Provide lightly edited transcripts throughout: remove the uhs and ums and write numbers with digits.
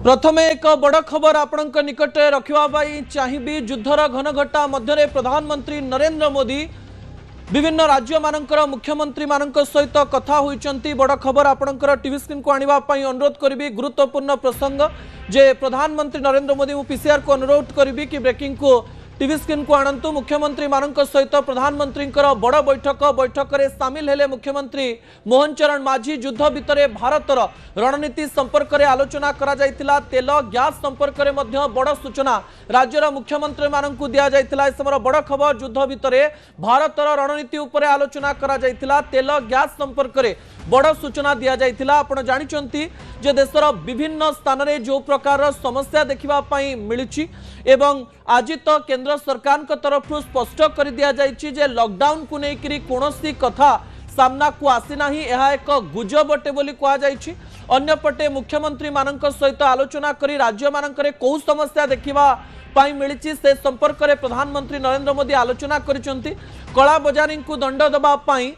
प्रथमे एक बड़ खबर आपण निकट रखा चाहिए। युद्धर घनघटा मध्य प्रधानमंत्री नरेंद्र मोदी विभिन्न राज्य मानकर मुख्यमंत्री मानक सहित कथा होती। बड़ खबर आपणकर टीवी स्क्रीन को आने अनुरोध करी। गुरुत्वपूर्ण प्रसंग जे प्रधानमंत्री नरेंद्र मोदी मु पीसीआर को अनुरोध करी कि ब्रेकिंग को टीवी स्क्रीन को आणंतु। मुख्यमंत्री मानक सहित प्रधानमंत्री बड़ बैठक रे सामिल हेले मुख्यमंत्री मोहन चरण माझी। युद्ध भितर भारतर रणनीति संपर्क में आलोचना करा जायतिला। तेल गैस संपर्क में बड़ सूचना राज्यर मुख्यमंत्री मानकु दिया जायतिला। समय बड़ खबर युद्ध भितर भारतर रणनीति उपर आलोचना करा जायतिला। तेल गैस संपर्क में बड़ सूचना दिया जायतिला। आपण जानिचंती जे देशर विभिन्न स्थान रे जो प्रकार समस्या देखिबा पई मिलिछि एवं आज तो केंद्र सरकार तरफ स्पष्ट कर दिया जायछि जे लॉकडाउन को लेकर कोनोसी कथा सामना को आसीना। यह एक गुजब अटे बोली कहा जायछि। अन्यपटे मुख्यमंत्री मानक सहित आलोचना करी राज्य मानकरे कौ समस्या देखिबा पाई मिलिछि से संपर्क में प्रधानमंत्री नरेंद्र मोदी आलोचना करिसंती। कला बजारी को दंड दबा पाई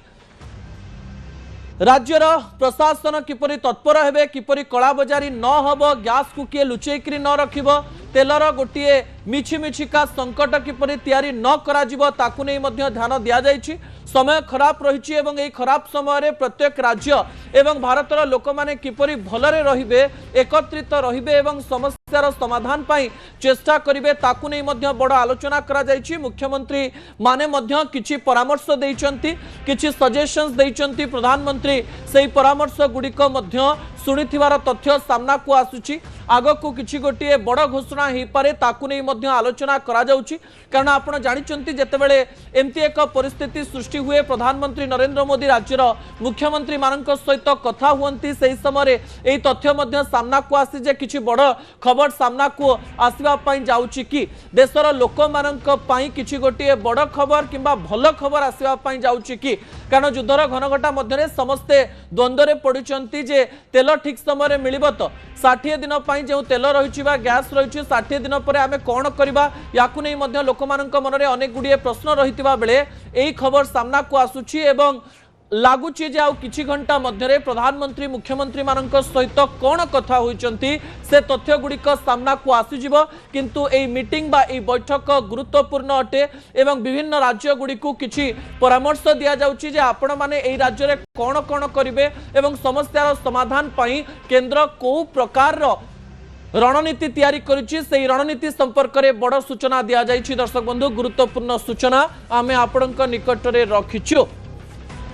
राज्यर प्रशासन किपरि तत्पर हेबे, किपरि कला बजारी न हब, गैस को किए लुचेकरी न रखिब, तेलर गोटे मिछिमिछिका संकट किपरि तैयारी न कराजिब ताकु नै मध्य ध्यान दिया जायछि। समय खराब रही एवं यही खराब समय प्रत्येक राज्य एवं भारतर लोक माने किपरि भलरे रहिबे, एकत्रित रहिबे एवं समस्यार समाधान पाई चेष्टा करिवे ताकु नै मध्य बड़ आलोचना करा जायछि। मुख्यमंत्री माने मध्य किछि परामर्श दैछंती, किछि सजेशंस दैछंती। प्रधानमंत्री सेही परामर्श गुडिक मध्य सुनिथिवार तथ्य सामना को आसुछि। आगकू किछि गोटिए बड़ घोषणा हो पारे ताकु नै मध्य आलोचना करा जाउछि। कारण आपण जानिचंती जेतेबेले एमती एक परिस्थिति सृष्टि हुए प्रधानमंत्री नरेंद्र मोदी राज्यर मुख्यमंत्री मानक सहित कथा हुअंती सेही समय एही तथ्य मध्य सामना को आसी जे किछि बड़ खबर सामना को आसीबा पई जाउछि कि देशर लोक मानक पई किछि गोटिए बड़ खबर किंबा भल खबर आसीबा पई जाउछि कि कारण युद्धर घनघटा मध्य समस्ते द्वंद्व पड़ुचंती जे तेल ठीक समय मिलिबो तो 60 दिन पई जो तेल रही गैस रही 60 दिन पर आम कौन करवा याकू नहीं मध्य लोक मानक मनरे अनेक गुड़िए प्रश्न रही बेले यही खबर सामना को आसुची एवं लगुच कि घंटा मध्य प्रधानमंत्री मुख्यमंत्री मानक सहित कौन कथा होइचंती से तथ्य गुड़िक सामना को आसीजिब। किंतु एई मीटिंग बा एई बैठक गुरुत्वपूर्ण अटे एवं विभिन्न राज्य गुड़िकु किछि परामर्श दिया जाउची जे आपण माने एई राज्य रे कौन कौन करिवे एवं समस्यार समाधान पई केंद्र को प्रकार रणनीति तैयारी करिछि सेही रणनीति संपर्क में बड़ सूचना दिया जाइछि। दर्शक बंधु गुरुत्वपूर्ण सूचना आमे आपणक निकट रे रखिछु।